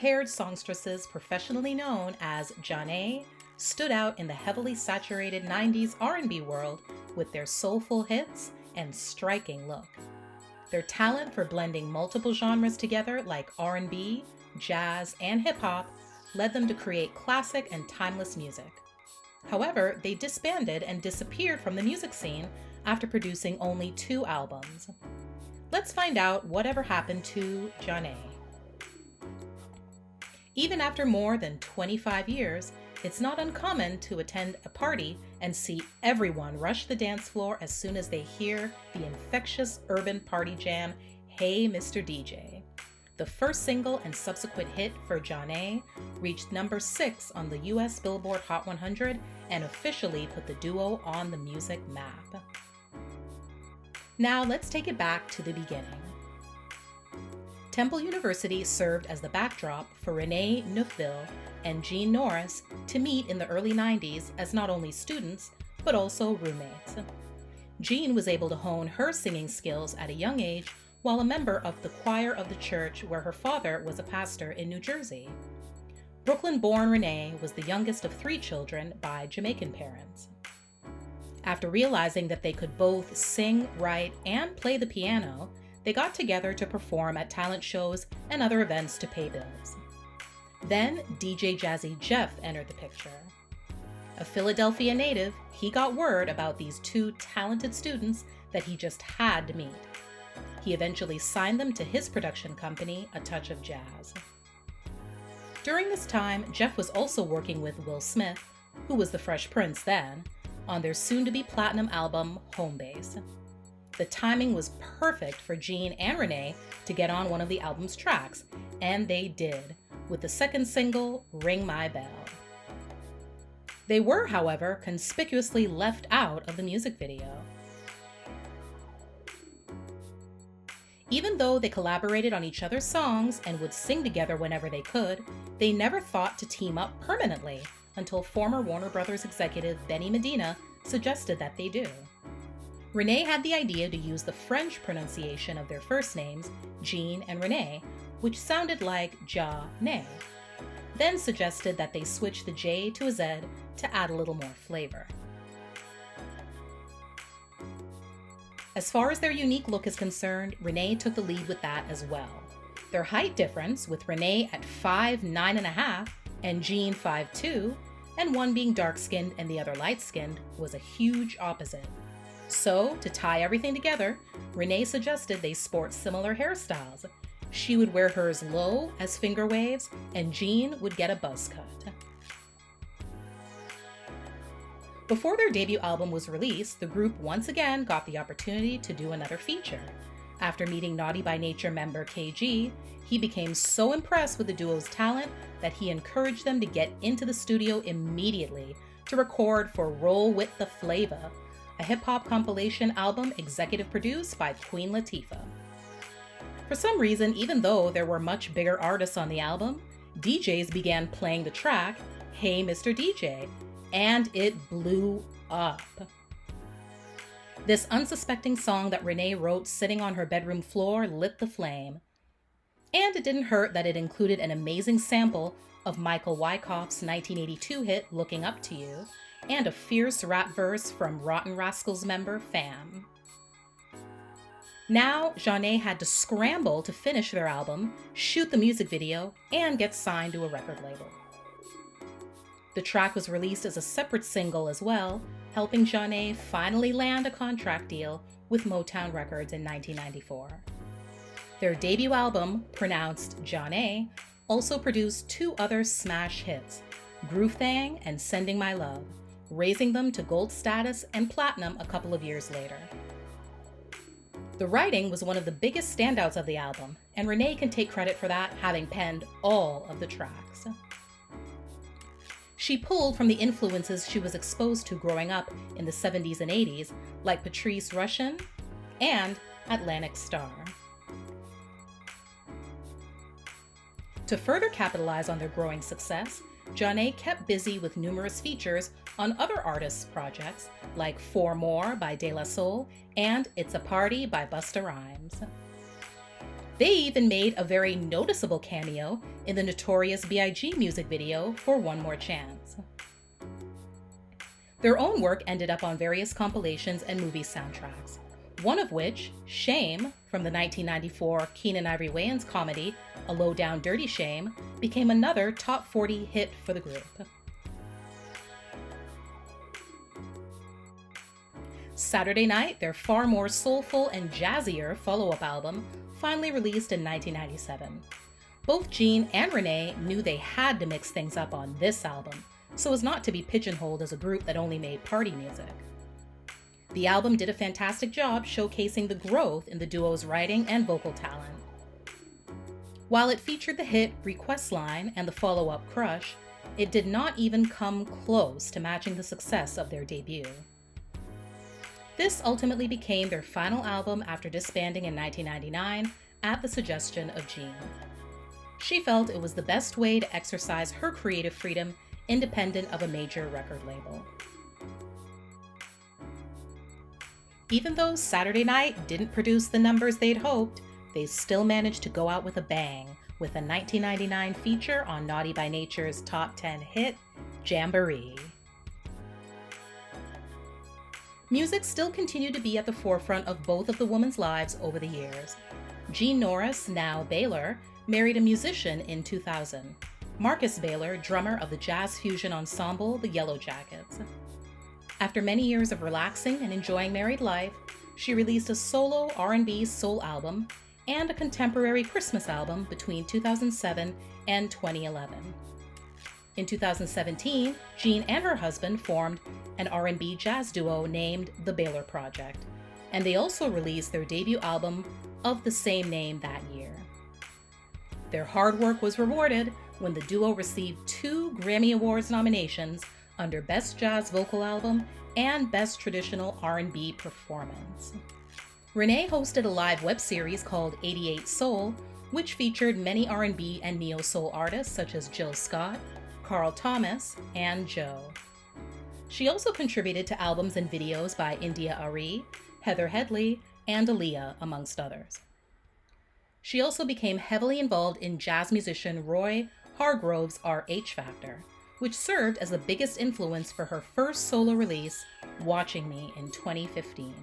dark-haired songstresses professionally known as Jah-Nay stood out in the heavily saturated 90s R&B world with their soulful hits and striking look. Their talent for blending multiple genres together like R&B, jazz, and hip-hop led them to create classic and timeless music. However, they disbanded and disappeared from the music scene after producing only 2 albums. Let's find out whatever happened to Jah-Nay. Even after more than 25 years, it's not uncommon to attend a party and see everyone rush the dance floor as soon as they hear the infectious urban party jam, Hey Mr. DJ. The first single and subsequent hit for Jah-Nay reached number 6 on the US Billboard Hot 100 and officially put the duo on the music map. Now let's take it back to the beginning. Temple University served as the backdrop for Renee Neufville and Jean Norris to meet in the early 90s as not only students, but also roommates. Jean was able to hone her singing skills at a young age while a member of the choir of the church where her father was a pastor in New Jersey. Brooklyn-born Renee was the youngest of 3 children by Jamaican parents. After realizing that they could both sing, write, and play the piano, they got together to perform at talent shows and other events to pay bills. Then DJ Jazzy Jeff entered the picture. A Philadelphia native, he got word about these 2 talented students that he just had to meet. He eventually signed them to his production company, A Touch of Jazz. During this time, Jeff was also working with Will Smith, who was the Fresh Prince then, on their soon-to-be platinum album, Home Base. The timing was perfect for Jean and Renee to get on one of the album's tracks, and they did, with the second single, Ring My Bell. They were, however, conspicuously left out of the music video. Even though they collaborated on each other's songs and would sing together whenever they could, they never thought to team up permanently until former Warner Brothers executive Benny Medina suggested that they do. Renee had the idea to use the French pronunciation of their first names, Jean and Renee, which sounded like Jah-Nay, then suggested that they switch the J to a Z to add a little more flavor. As far as their unique look is concerned, Renee took the lead with that as well. Their height difference, with Renee at 5'9.5" and Jean 5'2", and one being dark-skinned and the other light-skinned, was a huge opposite. So, to tie everything together, Renee suggested they sport similar hairstyles. She would wear hers low as finger waves, and Jean would get a buzz cut. Before their debut album was released, the group once again got the opportunity to do another feature. After meeting Naughty by Nature member KG, he became so impressed with the duo's talent that he encouraged them to get into the studio immediately to record for Roll With The Flava, a hip-hop compilation album executive produced by Queen Latifah. For some reason, even though there were much bigger artists on the album, DJs began playing the track, Hey Mr. DJ, and it blew up. This unsuspecting song that Renee wrote sitting on her bedroom floor lit the flame. And it didn't hurt that it included an amazing sample of Michael Wyckoff's 1982 hit, Looking Up to You, and a fierce rap verse from Rotten Rascals member Fam. Now, Jah-Nay had to scramble to finish their album, shoot the music video, and get signed to a record label. The track was released as a separate single as well, helping Jah-Nay finally land a contract deal with Motown Records in 1994. Their debut album, pronounced Jah-Nay, also produced 2 other smash hits, Groove Thang and Sending My Love, raising them to gold status and platinum a couple of years later. The writing was one of the biggest standouts of the album, and Renee can take credit for that, having penned all of the tracks. She pulled from the influences she was exposed to growing up in the 70s and 80s, like Patrice Rushen and Atlantic Starr. To further capitalize on their growing success, Jah-Nay kept busy with numerous features on other artists' projects, like 4 More by De La Soul and It's a Party by Busta Rhymes. They even made a very noticeable cameo in the Notorious B.I.G. music video for One More Chance. Their own work ended up on various compilations and movie soundtracks, one of which, Shame, from the 1994 Keenen Ivory Wayans comedy A Low Down Dirty Shame, became another top 40 hit for the group. Saturday Night, their far more soulful and jazzier follow-up album, finally released in 1997. Both Jean and Renee knew they had to mix things up on this album, so as not to be pigeonholed as a group that only made party music. The album did a fantastic job showcasing the growth in the duo's writing and vocal talent. While it featured the hit Request Line and the follow-up Crush, it did not even come close to matching the success of their debut. This ultimately became their final album after disbanding in 1999 at the suggestion of Jean. She felt it was the best way to exercise her creative freedom independent of a major record label. Even though Saturday Night didn't produce the numbers they'd hoped, they still managed to go out with a bang with a 1999 feature on Naughty by Nature's top 10 hit, Jamboree. Music still continued to be at the forefront of both of the women's lives over the years. Jean Norris, now Baylor, married a musician in 2000. Marcus Baylor, drummer of the jazz fusion ensemble The Yellow Jackets. After many years of relaxing and enjoying married life, she released a solo R&B soul album and a contemporary Christmas album between 2007 and 2011. In 2017, Jean and her husband formed an R&B jazz duo named The Baylor Project, and they also released their debut album of the same name that year. Their hard work was rewarded when the duo received 2 Grammy Awards nominations under Best Jazz Vocal Album and Best Traditional R&B Performance. Renee hosted a live web series called 88 Soul, which featured many R&B and neo-soul artists such as Jill Scott, Carl Thomas, and Joe. She also contributed to albums and videos by India Arie, Heather Headley, and Aaliyah, amongst others. She also became heavily involved in jazz musician Roy Hargrove's RH Factor, which served as the biggest influence for her first solo release, Watching Me, in 2015.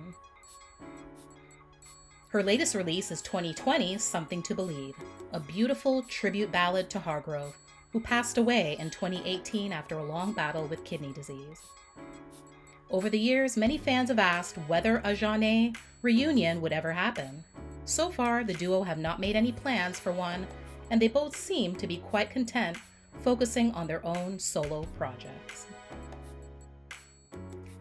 Her latest release is 2020's Something to Believe, a beautiful tribute ballad to Hargrove, who passed away in 2018 after a long battle with kidney disease. Over the years, many fans have asked whether a Jah-Nay reunion would ever happen. So far, the duo have not made any plans for one, and they both seem to be quite content focusing on their own solo projects.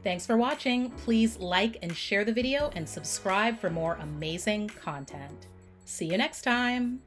Thanks for watching. Please like and share the video and subscribe for more amazing content. See you next time.